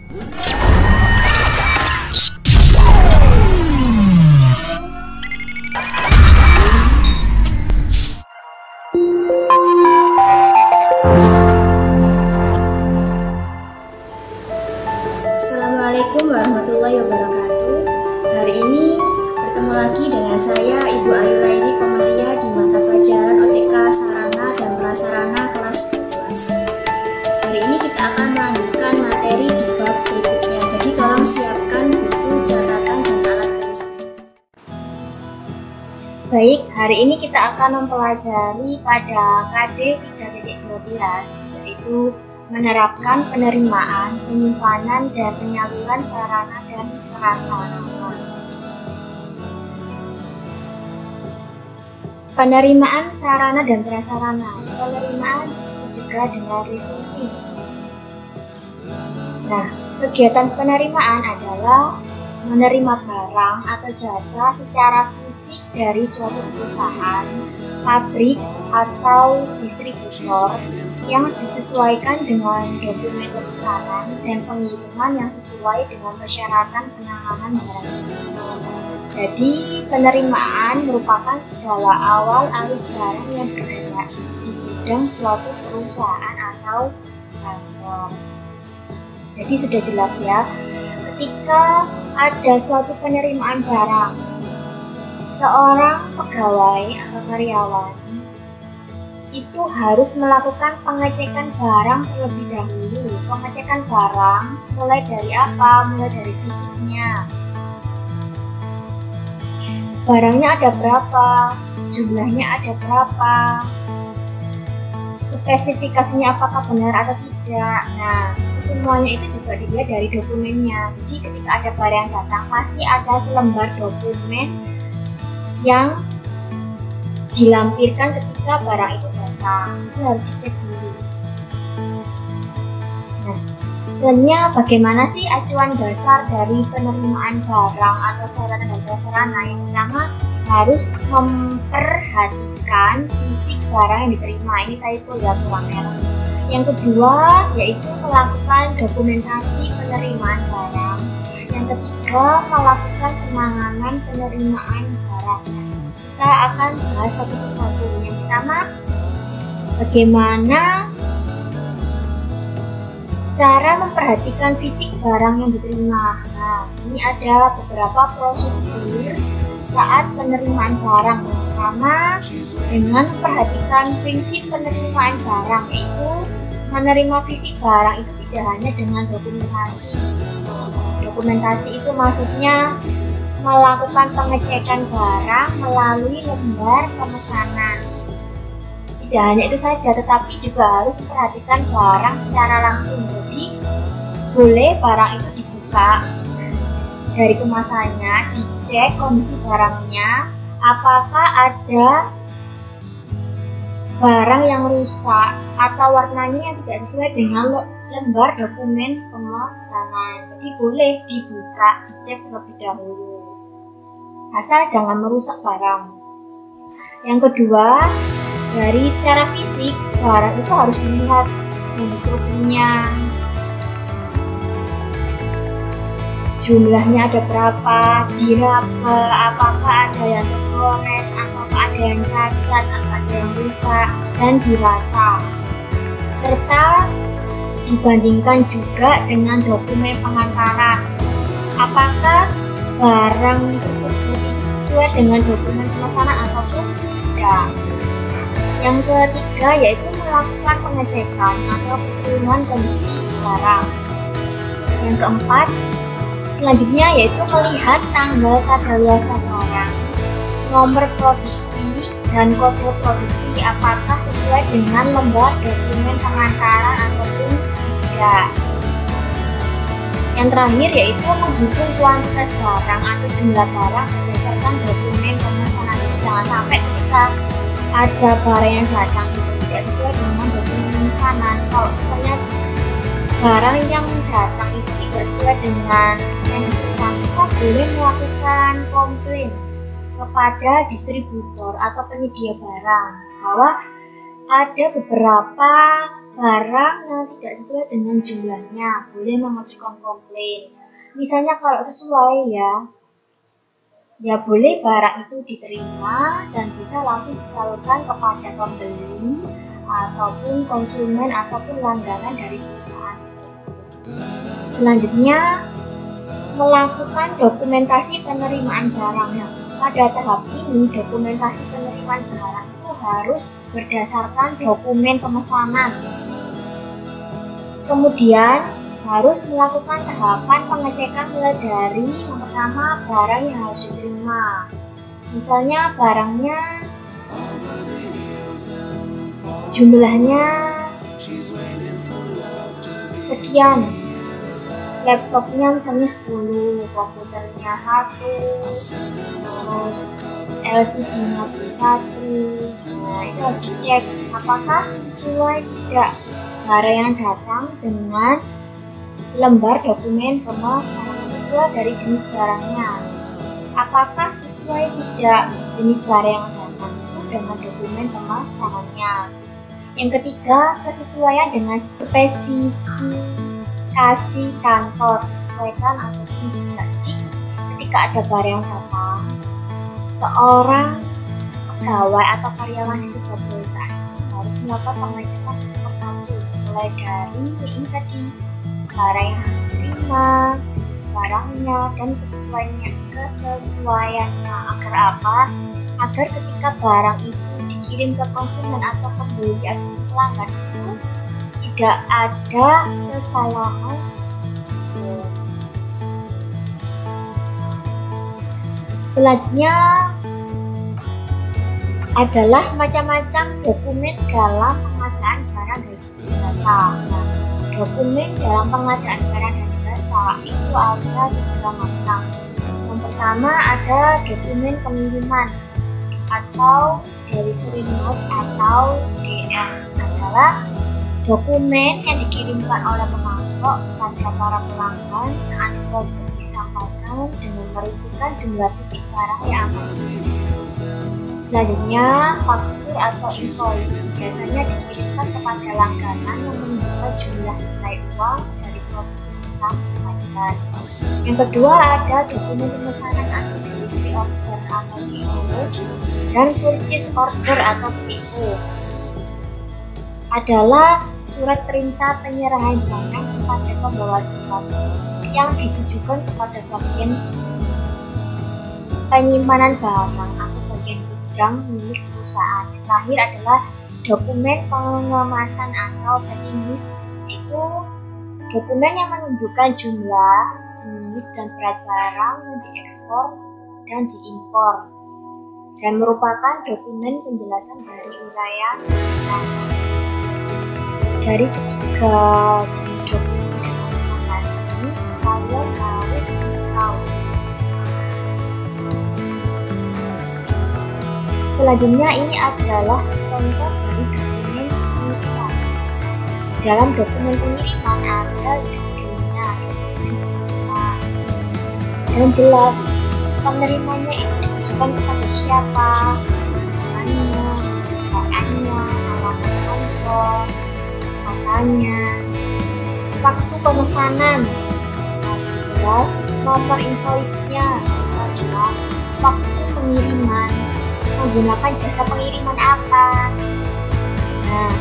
Assalamualaikum warahmatullahi wabarakatuh. Hari ini bertemu lagi dengan saya Ibu Ayu Laili Komaria di mata pelajaran OTK Sarana dan Prasarana kelas 12. Hari ini kita akan melanjutkan materi di bab berikutnya. Jadi tolong siapkan buku, catatan, dan alat tulis. Baik, hari ini kita akan mempelajari pada KD 3.12, yaitu menerapkan penerimaan, penyimpanan, dan penyaluran sarana dan prasarana. Penerimaan sarana dan prasarana. Penerimaan disebut juga dengan receiving. Nah, kegiatan penerimaan adalah menerima barang atau jasa secara fisik dari suatu perusahaan, pabrik, atau distributor yang disesuaikan dengan dokumen pemesanan dan pengiriman yang sesuai dengan persyaratan penanganan barang. Jadi, penerimaan merupakan segala awal arus barang yang bergerak di gudang suatu perusahaan atau kantor. Jadi sudah jelas ya, ketika ada suatu penerimaan barang, seorang pegawai atau karyawan itu harus melakukan pengecekan barang terlebih dahulu. Pengecekan barang mulai dari apa? Mulai dari fisiknya. Barangnya ada berapa? Jumlahnya ada berapa? Spesifikasinya apakah benar atau tidak? Nah, semuanya itu juga dilihat dari dokumennya. Jadi ketika ada barang yang datang, pasti ada selembar dokumen yang dilampirkan ketika barang itu datang. Itu harus dicek dulu. Nah, sebenarnya bagaimana sih acuan dasar dari penerimaan barang atau sarana dan prasarana? Yang pertama, harus memperhatikan fisik barang yang diterima. Ini typo ya, kurang merah. Yang kedua, yaitu melakukan dokumentasi penerimaan barang. Yang ketiga, melakukan penanganan penerimaan barang. Kita akan bahas satu persatu. Yang pertama, bagaimana cara memperhatikan fisik barang yang diterima. Nah, ini ada beberapa prosedur saat penerimaan barang. Pertama, dengan memperhatikan prinsip penerimaan barang, yaitu menerima fisik barang itu tidak hanya dengan dokumentasi. Dokumentasi itu maksudnya melakukan pengecekan barang melalui lembar pemesanan. Tidak hanya itu saja, tetapi juga harus memperhatikan barang secara langsung. Jadi, boleh barang itu dibuka dari kemasannya, dicek kondisi barangnya, apakah ada barang yang rusak atau warnanya yang tidak sesuai dengan lembar dokumen pemesanan. Jadi, boleh dibuka, dicek terlebih dahulu. Asal jangan merusak barang. Yang kedua, dari secara fisik, barang itu harus dilihat bentuknya, jumlahnya ada berapa, diraba, apakah ada yang tergores, apakah ada yang cacat, atau ada yang rusak, dan dirasa. Serta dibandingkan juga dengan dokumen pengantaran. Apakah barang tersebut itu sesuai dengan dokumen pemesanan ataupun tidak. Yang ketiga, yaitu melakukan pengecekan atau keseluruhan kondisi barang. Yang keempat, selanjutnya yaitu melihat tanggal kadaluarsa barang, nomor produksi, dan kode produksi apakah sesuai dengan lembar dokumen pengantaran ataupun tidak. Yang terakhir yaitu menghitung kuantitas barang atau jumlah barang berdasarkan dokumen pemesanan. Jangan sampai ketika ada barang yang datang itu tidak sesuai dengan dokumen pemesanan. Kalau misalnya barang yang datang itu tidak sesuai dengan yang dipesan, kita boleh melakukan komplain kepada distributor atau penyedia barang bahwa ada beberapa barang yang tidak sesuai dengan jumlahnya boleh mengajukan komplain. Misalnya kalau sesuai ya boleh barang itu diterima dan bisa langsung disalurkan kepada pembeli ataupun konsumen ataupun langganan dari perusahaan tersebut. Selanjutnya, melakukan dokumentasi penerimaan barang. Pada tahap ini, dokumentasi penerimaan barang itu harus berdasarkan dokumen pemesanan. Kemudian, harus melakukan tahapan pengecekan mulai dari yang pertama, barang yang harus diterima. Misalnya barangnya jumlahnya sekian, laptopnya misalnya 10, komputernya 1, terus LCD-nya 1. Nah, itu harus dicek apakah sesuai tidak barang yang datang dengan lembar dokumen pemesanan. Kedua, dari jenis barangnya, apakah sesuai tidak jenis barang yang datang itu dengan dokumen pemesanannya. Yang ketiga, kesesuaian dengan spesifikasi kantor, disesuaikan ataupun tidak. Ketika ada barang yang datang, seorang pegawai atau karyawan di sebuah perusahaan itu harus melakukan pengecekan satu persatu, mulai dari ini tadi, barang yang harus diterima, jenis barangnya, dan kesesuaiannya. Agar apa? Agar ketika barang itu dikirim ke konsumen atau pembeli atau pelanggan itu tidak ada kesalahan sedikit. Selanjutnya adalah macam-macam dokumen dalam pengadaan barang dan jasa. Dokumen dalam pengadaan barang dan jasa itu ada 3 macam. Yang pertama ada dokumen pengiriman atau delivery note atau DM, adalah dokumen yang dikirimkan oleh pemasok kepada para pelanggan saat produk disampaikan dengan merincikan jumlah fisik barang yang akan dikirim. Selanjutnya, faktur atau invoice biasanya dikirimkan kepada langganan yang menunjukkan jumlah nilai uang dari produk yang disampaikan. Yang kedua ada dokumen pemesanan atau delivery order atau DO, dan purchase order atau PO adalah surat perintah penyerahan barang kepada pembawa surat yang ditujukan kepada bagian penyimpanan barang atau bagian gudang milik perusahaan. Yang terakhir adalah dokumen pengemasan atau packing list, itu dokumen yang menunjukkan jumlah, jenis, dan berat barang yang diekspor dan diimpor, dan merupakan dokumen penjelasan dari uraian barang. Dari ketiga jenis dokumen ini, kalian harus tahu. Selanjutnya ini adalah contoh dari dokumen pengiriman. Dalam dokumen pengiriman ada judulnya, dan jelas penerimanya itu ditujukan kepada siapa, namanya, perusahaannya, alamat kantor, katanya, waktu pemesanan harus jelas, nomor invoice-nya harus jelas, waktu pengiriman, menggunakan jasa pengiriman apa. Nah,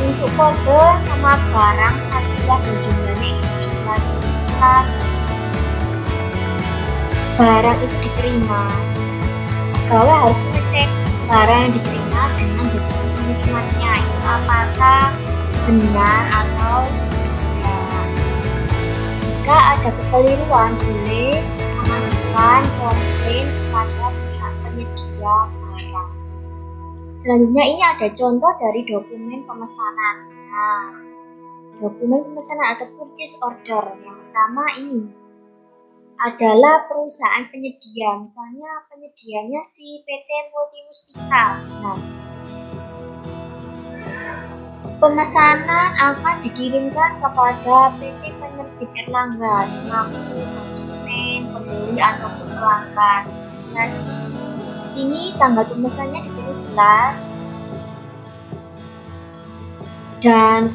untuk kode nama barang, satuan dan jumlahnya itu harus jelas. Jika barang itu diterima, pegawai harus mengecek barang yang diterima dengan dokumen pengirimannya itu apakah benar atau tidak. Jika ada kekeliruan, boleh mengajukan komplain kepada pihak penyedia barang. Selanjutnya ini ada contoh dari dokumen pemesanan. Nah, dokumen pemesanan atau purchase order yang pertama ini adalah perusahaan penyedia, misalnya penyedianya si PT Multimustika. Nah, pemesanan akan dikirimkan kepada PT Penerbit Erlangga selaku konsumen, pembeli ataupun pelanggan. Jelas di sini tanggal pemesannya ditulis jelas. Dan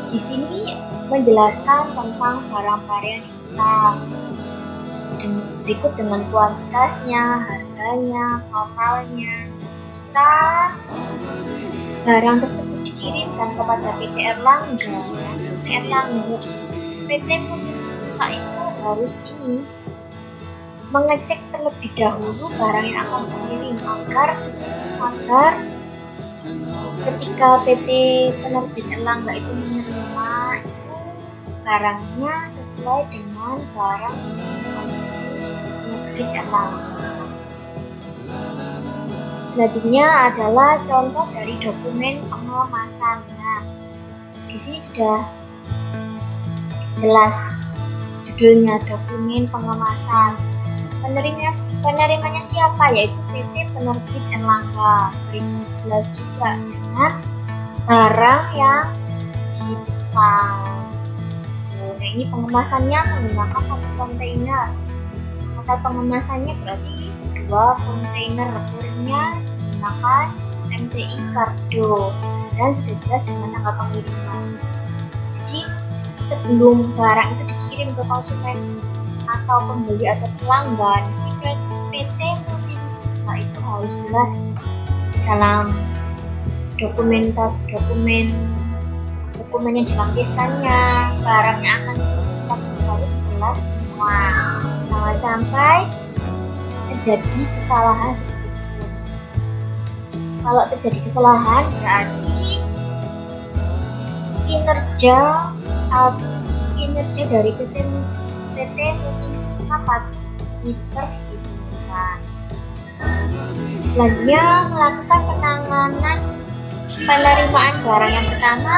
di sini menjelaskan tentang barang-barang yang dipesan. Berikut dengan kuantitasnya, harganya, totalnya. Jika barang tersebut dikirimkan kepada PT Erlangga, PT Putri Mustika itu harus mengecek terlebih dahulu barang yang akan dikirim agar ketika PT Penerbit Erlangga itu menerima barangnya sesuai dengan barang yang disesuaikan Penerbit Erlangga. Selanjutnya adalah contoh dari dokumen pengemasan. Nah, di sini sudah jelas judulnya, dokumen pengemasan. Penerimanya siapa? Yaitu PT Penerbit Erlangga. Ini jelas juga dengan barang yang dipesan. Nah, ini pengemasannya menggunakan 1 kontainer. Total pengemasannya berarti 2 kontainer. Kurirnya menggunakan MTI Cardo dan sudah jelas dengan tanggal pengiriman. Jadi sebelum barang itu dikirim ke konsumen atau pembeli atau pelanggan, si PT Putri Mustika itu harus jelas dalam dokumen yang dilampirkannya, barang yang akan dikirimkan harus jelas semua. Jangan sampai terjadi kesalahan sedikit pun. Kalau terjadi kesalahan berarti kinerja dari PT Putri Mustika patut diperhitungkan. Selanjutnya melakukan penanganan penerimaan barang. Yang pertama,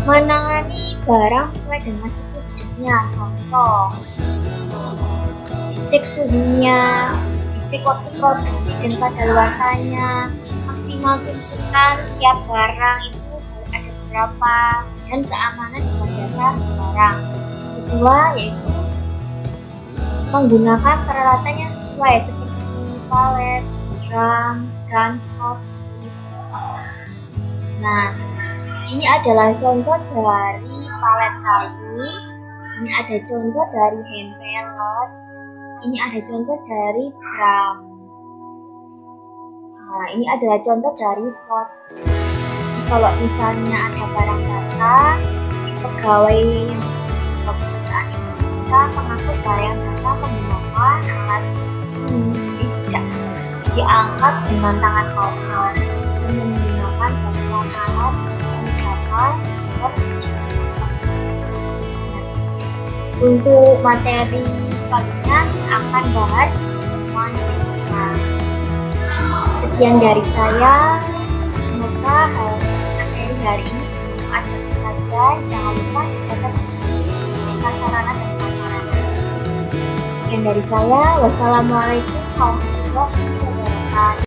menangani barang sesuai dengan siklus hidupnya. Contoh, dicek suhunya, dicek waktu produksi dan kadaluarsanya, maksimal tuntutan tiap barang itu ada berapa, dan keamanan bahan dasar barang. Kedua, yaitu menggunakan peralatan yang sesuai seperti palet, drum, dan forklift. Nah, ini adalah contoh dari palet kayu, ini ada contoh dari hand pallet, ini ada contoh dari drum. Nah, ini adalah contoh dari pot. Jadi kalau misalnya ada barang datang, si pegawai yang sebuah perusahaan itu bisa mengangkut barang data menggunakan alat seperti ini. Jadi tidak diangkat dengan tangan kosong, bisa menggunakan bantuan alat dan untuk materi selanjutnya akan bahas di pertemuan berikutnya. Sekian dari saya, semoga materi hari ini bermanfaat bagi kalian. Jangan lupa dicatat sebagai prasarana dan prasarana. Sekian dari saya, wassalamualaikum warahmatullahi wabarakatuh.